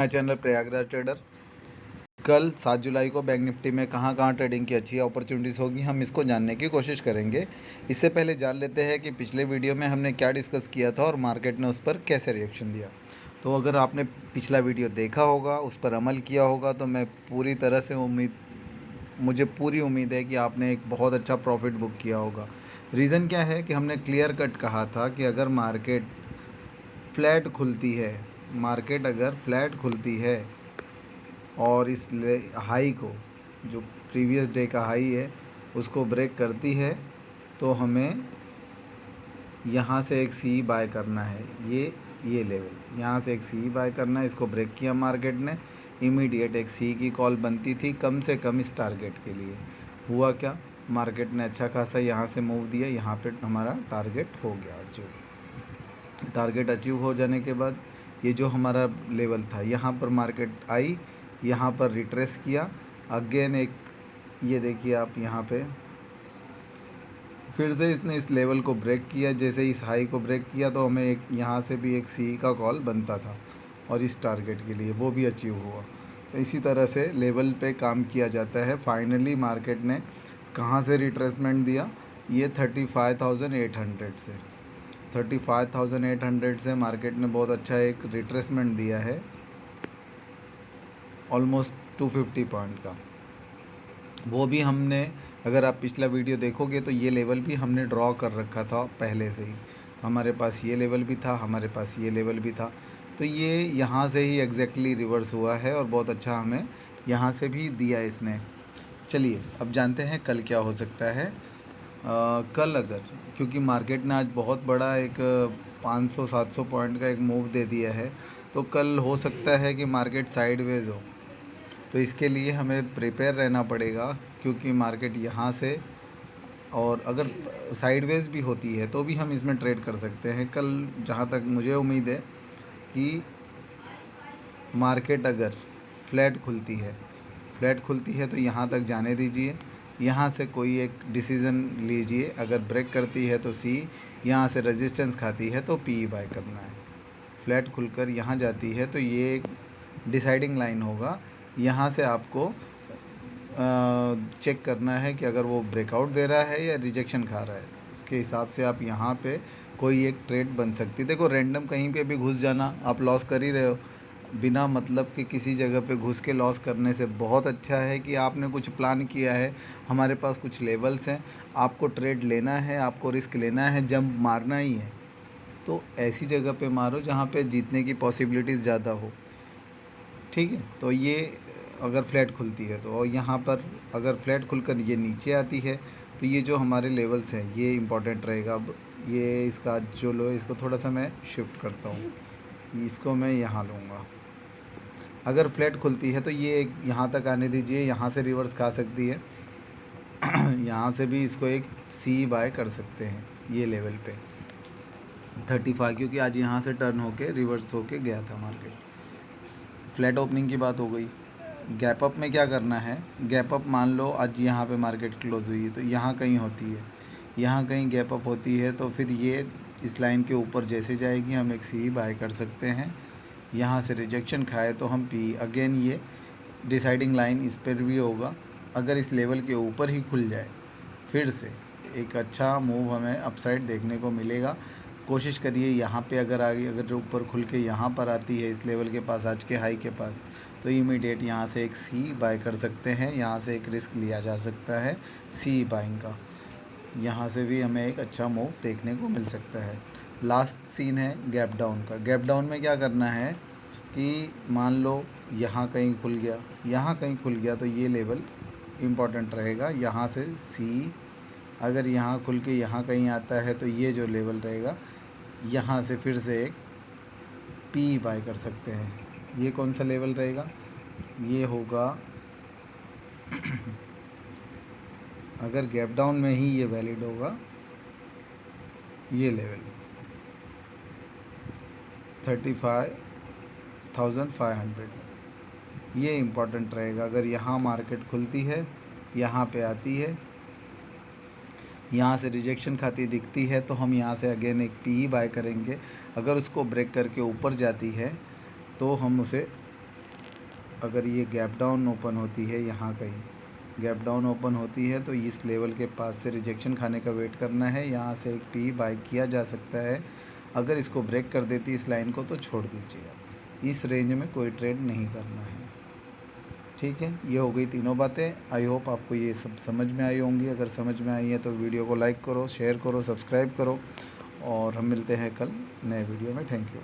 My channel Prayagraj trader. कल 7 जुलाई को bank Nifty में कहां कहां ट्रेडिंग की अच्छी अपॉर्चुनिटीज़ होगी, हम इसको जानने की कोशिश करेंगे। इससे पहले जान लेते हैं कि पिछले वीडियो में हमने क्या डिस्कस किया था और मार्केट ने उस पर कैसे रिएक्शन दिया। तो अगर आपने पिछला वीडियो देखा होगा, उस पर अमल किया होगा, तो मैं पूरी तरह से मुझे पूरी उम्मीद है कि आपने एक बहुत अच्छा प्रॉफिट बुक किया होगा। रीज़न क्या है कि हमने क्लियर कट कहा था कि अगर मार्केट फ्लैट खुलती है, मार्केट अगर फ्लैट खुलती है और इस हाई को, जो प्रीवियस डे का हाई है, उसको ब्रेक करती है, तो हमें यहाँ से एक सी बाय करना है। ये लेवल यहाँ से एक सी बाय करना है। इसको ब्रेक किया मार्केट ने, इमीडिएट एक सी की कॉल बनती थी कम से कम इस टारगेट के लिए। हुआ क्या, मार्केट ने अच्छा खासा यहाँ से मूव दिया, यहाँ पे हमारा टारगेट हो गया अचीव। टारगेट अचीव हो जाने के बाद ये जो हमारा लेवल था, यहाँ पर मार्केट आई, यहाँ पर रिट्रेस किया, अगेन एक ये देखिए आप यहाँ पे फिर से इसने इस लेवल को ब्रेक किया। जैसे इस हाई को ब्रेक किया तो हमें एक यहाँ से भी एक सी का कॉल बनता था और इस टारगेट के लिए वो भी अचीव हुआ। तो इसी तरह से लेवल पे काम किया जाता है। फाइनली मार्केट ने कहाँ से रिट्रेसमेंट दिया, ये 35,800 से 35,800 से मार्केट ने बहुत अच्छा एक रिट्रेसमेंट दिया है, ऑलमोस्ट 250 पॉइंट का। वो भी हमने, अगर आप पिछला वीडियो देखोगे तो ये लेवल भी हमने ड्रॉ कर रखा था पहले से ही। हमारे पास ये लेवल भी था, हमारे पास ये लेवल भी था। तो ये यहाँ से ही एग्जैक्टली रिवर्स हुआ है और बहुत अच्छा हमें यहाँ से भी दिया इसने। चलिए अब जानते हैं कल क्या हो सकता है। कल अगर, क्योंकि मार्केट ने आज बहुत बड़ा एक 500-700 पॉइंट का एक मूव दे दिया है, तो कल हो सकता है कि मार्केट साइडवेज हो। तो इसके लिए हमें प्रिपेयर रहना पड़ेगा, क्योंकि मार्केट यहाँ से, और अगर साइडवेज भी होती है तो भी हम इसमें ट्रेड कर सकते हैं कल। जहाँ तक मुझे उम्मीद है कि मार्केट अगर फ्लैट खुलती है तो यहाँ तक जाने दीजिए, यहाँ से कोई एक डिसीज़न लीजिए। अगर ब्रेक करती है तो सी, यहाँ से रेजिस्टेंस खाती है तो पी बाय करना है। फ्लैट खुलकर यहाँ जाती है तो ये एक डिसाइडिंग लाइन होगा। यहाँ से आपको चेक करना है कि अगर वो ब्रेकआउट दे रहा है या रिजेक्शन खा रहा है, उसके हिसाब से आप यहाँ पे कोई एक ट्रेड बन सकती है। देखो, रैंडम कहीं पे भी घुस जाना, आप लॉस कर ही रहे हो। बिना मतलब कि किसी जगह पे घुस के लॉस करने से बहुत अच्छा है कि आपने कुछ प्लान किया है। हमारे पास कुछ लेवल्स हैं, आपको ट्रेड लेना है, आपको रिस्क लेना है, जंप मारना ही है, तो ऐसी जगह पे मारो जहाँ पे जीतने की पॉसिबिलिटीज़ ज़्यादा हो। ठीक है, तो ये अगर फ्लैट खुलती है तो, और यहाँ पर अगर फ्लैट खुलकर ये नीचे आती है तो ये जो हमारे लेवल्स हैं ये इम्पॉर्टेंट रहेगा। अब ये इसका जो लो है, इसको थोड़ा सा मैं शिफ्ट करता हूँ, इसको मैं यहाँ लूँगा। अगर फ्लैट खुलती है तो ये यहाँ तक आने दीजिए, यहाँ से रिवर्स खा सकती है यहाँ से भी इसको एक सी बाय कर सकते हैं ये लेवल पे 35, क्योंकि आज यहाँ से टर्न होके रिवर्स होके गया था मार्केट। फ्लैट ओपनिंग की बात हो गई। गैप अप में क्या करना है, गैप अप मान लो आज यहाँ पे मार्केट क्लोज हुई है तो यहाँ कहीं होती है, यहाँ कहीं गैप अप होती है, तो फिर ये इस लाइन के ऊपर जैसे जाएगी हम एक सी बाय कर सकते हैं। यहाँ से रिजेक्शन खाए तो हम पी, अगेन ये डिसाइडिंग लाइन इस पर भी होगा। अगर इस लेवल के ऊपर ही खुल जाए, फिर से एक अच्छा मूव हमें अपसाइड देखने को मिलेगा। कोशिश करिए यहाँ पे अगर आगे, अगर ऊपर खुल के यहाँ पर आती है इस लेवल के पास, आज के हाई के पास, तो इमीडिएट यहाँ से एक सी बाय कर सकते हैं। यहाँ से एक रिस्क लिया जा सकता है सी बाइंग का, यहाँ से भी हमें एक अच्छा मूव देखने को मिल सकता है। लास्ट सीन है गैप डाउन का। गैप डाउन में क्या करना है कि मान लो यहाँ कहीं खुल गया, यहाँ कहीं खुल गया, तो ये लेवल इम्पॉर्टेंट रहेगा। यहाँ से सी, अगर यहाँ खुल के यहाँ कहीं आता है तो ये जो लेवल रहेगा, यहाँ से फिर से एक पी बाय कर सकते हैं। ये कौन सा लेवल रहेगा, ये होगा अगर गैप डाउन में ही ये वैलिड होगा, ये लेवल 35,500, ये इम्पॉर्टेंट रहेगा। अगर यहाँ मार्केट खुलती है, यहाँ पे आती है, यहाँ से रिजेक्शन खाती दिखती है, तो हम यहाँ से अगेन एक पी बाय करेंगे। अगर उसको ब्रेक करके ऊपर जाती है तो हम उसे अगर ये गैप डाउन ओपन होती है, यहाँ कहीं गैप डाउन ओपन होती है तो इस लेवल के पास से रिजेक्शन खाने का वेट करना है। यहाँ से एक पी बाय किया जा सकता है। अगर इसको ब्रेक कर देती इस लाइन को तो छोड़ दीजिए आप, इस रेंज में कोई ट्रेड नहीं करना है। ठीक है, ये हो गई तीनों बातें। आई होप आपको ये सब समझ में आई होंगी। अगर समझ में आई है तो वीडियो को लाइक करो, शेयर करो, सब्सक्राइब करो और हम मिलते हैं कल नए वीडियो में। Thank you.